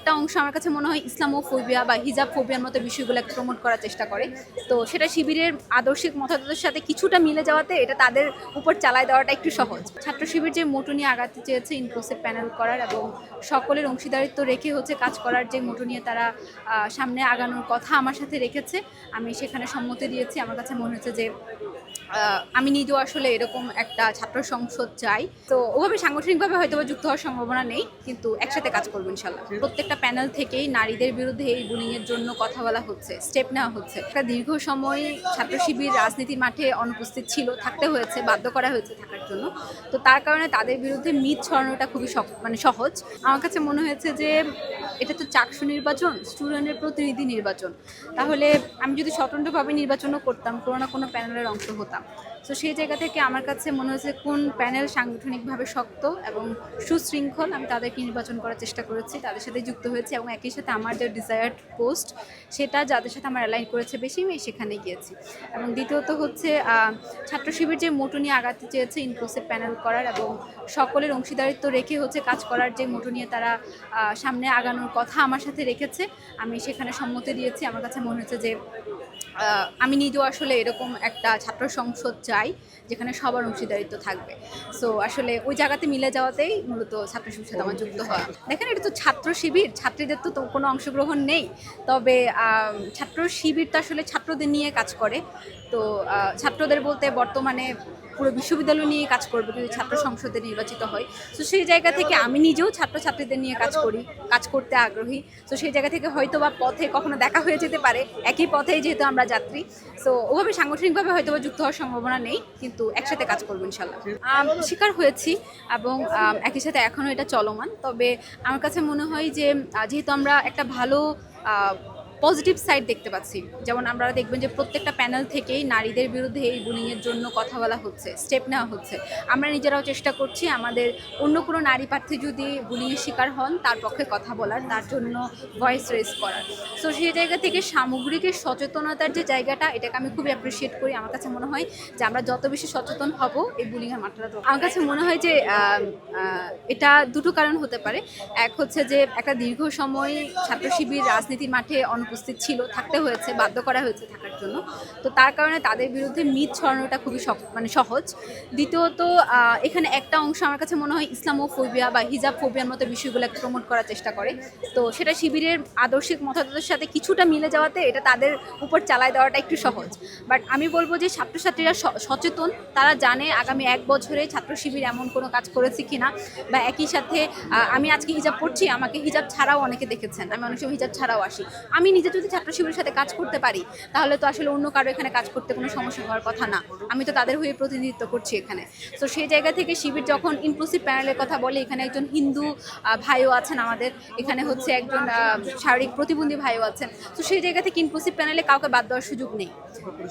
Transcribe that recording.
একটা অংশ আমার কাছে মনে হয় ইসলামোফোবিয়া বা হিজাব ফোবিয়ার মতো বিষয়গুলোকে প্রমোট করার চেষ্টা করে। তো সেটা শিবিরের আদর্শিক মতবাদের সাথে কিছুটা মিলে যাওয়াতে এটা তাদের উপর চালায় দেওয়াটা একটু সহজ। ছাত্র শিবির যে মোটো নিয়ে আগাতে চেয়েছে ইনক্লুসিভ প্যানেল করার এবং সকলের অংশীদারিত্ব রেখে কাজ করার যে মোটো নিয়ে তারা সামনে আগানোর কথা আমার সাথে রেখেছে, আমি সেখানে সম্মতি দিয়েছি। আমার কাছে মনে হচ্ছে যে আমি নিজেও আসলে এরকম একটা ছাত্র সংসদ চাই। তো ওভাবে সাংগঠনিকভাবে হয়তো যুক্ত হওয়ার সম্ভাবনা নেই, কিন্তু একসাথে কাজ করবো ইনশাল্লাহ। প্রত্যেকটা প্যানেল থেকেই নারীদের বিরুদ্ধে এই বুলিংয়ের জন্য কথা বলা হচ্ছে, স্টেপ নেওয়া হচ্ছে। একটা দীর্ঘ সময় ছাত্র শিবির রাজনীতির মাঠে অনুপস্থিত ছিল, থাকতে হয়েছে, বাধ্য করা হয়েছে থাকার জন্য। তো তার কারণে তাদের বিরুদ্ধে মিথ ছড়ানোটা খুবই সহজ। আমার কাছে মনে হয়েছে যে এটা তো চাকসু নির্বাচন, স্টুডেন্টের প্রতিনিধি নির্বাচন। তাহলে আমি যদি স্বতন্ত্রভাবে নির্বাচনও করতাম, কোনো না কোনো প্যানেলের অংশ হতাম। তো সেই জায়গা থেকে আমার কাছে মনে হয়েছে কোন প্যানেল সাংগঠনিকভাবে শক্ত এবং সুশৃঙ্খল, আমি তাদেরকে নির্বাচন করার চেষ্টা করেছি, তাদের সাথে যুক্ত হয়েছি এবং একই সাথে আমার যে ডিজায়ার্ড পোস্ট সেটা যাদের সাথে আমার অ্যালাইন করেছে বেশি, আমি সেখানে গিয়েছি। এবং দ্বিতীয়ত হচ্ছে ছাত্র শিবির যে মোটো নিয়ে আগাতে চেয়েছে ইনক্লুসিভ প্যানেল করার এবং সকলের অংশীদারিত্ব রেখে কাজ করার যে মোটো নিয়ে তারা সামনে আগানোর কথা আমার সাথে রেখেছে, আমি সেখানে সম্মতি দিয়েছি। আমার কাছে মনে হচ্ছে যে আমি নিজেও আসলে এরকম একটা ছাত্র সংসদ চাই যেখানে সবার অংশীদারিত্ব থাকবে। সো আসলে ওই জায়গাতে মিলে যাওয়াতেই মূলত ছাত্র শিবির সাথে আমার যুক্ত হওয়া। দেখেন, এটা তো ছাত্র শিবির, ছাত্রীদের তো কোনো অংশগ্রহণ নেই। তবে ছাত্র শিবির তো আসলে ছাত্রদের নিয়ে কাজ করে। তো ছাত্রদের বলতে বর্তমানে পুরো বিশ্ববিদ্যালয় নিয়ে কাজ করবে যদি ছাত্র সংসদে নির্বাচিত হয়। তো সেই জায়গা থেকে আমি নিজেও ছাত্রছাত্রীদের নিয়ে কাজ করতে আগ্রহী। তো সেই জায়গা থেকে হয়তো বা পথে কখনো দেখা হয়ে যেতে পারে, একই পথেই যেহেতু আমরা যাত্রী। সো ওভাবে সাংগঠনিকভাবে হয়তো বা যুক্ত হওয়ার সম্ভাবনা নেই, কিন্তু একসাথে কাজ করবো ইনশাল্লাহ। শিকার হয়েছি এবং একই সাথে এখনও এটা চলমান। তবে আমার কাছে মনে হয় যে যেহেতু আমরা একটা ভালো পজিটিভ সাইড দেখতে পাচ্ছি, যেমন আমরা দেখবেন যে প্রত্যেকটা প্যানেল থেকেই নারীদের বিরুদ্ধে এই বুলিংয়ের জন্য কথা বলা হচ্ছে, স্টেপ নেওয়া হচ্ছে। আমরা নিজেরাও চেষ্টা করছি আমাদের অন্য কোনো নারী প্রার্থী যদি বুলিংয়ের শিকার হন তার পক্ষে কথা বলার, তার জন্য ভয়েস রেজ করার। সো সেই জায়গা থেকে সামগ্রিক সচেতনতার যে জায়গাটা, এটাকে আমি খুবই অ্যাপ্রিসিয়েট করি। আমার কাছে মনে হয় যে আমরা যত বেশি সচেতন হব এই বুলিংয়ের মাত্রাটা, আমার কাছে মনে হয় যে এটা দুটো কারণ হতে পারে। এক হচ্ছে যে একটা দীর্ঘ সময় ছাত্র শিবির রাজনীতির মাঠে উপস্থিত ছিল, থাকতে হয়েছে, বাধ্য করা হয়েছে থাকার জন্য। তো তার কারণে তাদের বিরুদ্ধে মিথ ছড়ানোটা খুবই সহজ। দ্বিতীয়ত এখানে একটা অংশ আমার কাছে মনে হয় ইসলামোফোবিয়া বা হিজাব ফোবিয়ার মতো বিষয়গুলোকে প্রমোট করার চেষ্টা করে। তো সেটা শিবিরের আদর্শিক মতবাদের সাথে কিছুটা মিলে যাওয়াতে এটা তাদের উপর চালায় দেওয়াটা একটু সহজ। বাট আমি বলবো যে ছাত্রছাত্রীরা সচেতন, তারা জানে আগামী 1 বছরে ছাত্র শিবির এমন কোনো কাজ করেছে কিনা। বা একই সাথে আমি আজকে হিজাব পড়ছি, আমাকে হিজাব ছাড়াও অনেকে দেখেছেন, আমি অনেক সময় হিজাব ছাড়াও আসি। আমি নিজে যদি ছাত্র শিবিরের সাথে কাজ করতে পারি তাহলে তো আসলে অন্য কারো এখানে কাজ করতে কোনো সমস্যা হওয়ার কথা না। আমি তো তাদের হয়ে প্রতিনিধিত্ব করছি এখানে। তো সেই জায়গা থেকে শিবির যখন ইনক্লুসিভ প্যানেলের কথা বলে, এখানে একজন হিন্দু ভাইও আছেন আমাদের, এখানে হচ্ছে একজন শারীরিক প্রতিবন্ধী ভাইও আছেন। তো সেই জায়গা থেকে ইনক্লুসিভ প্যানেলে কাউকে বাদ দেওয়ার সুযোগ নেই।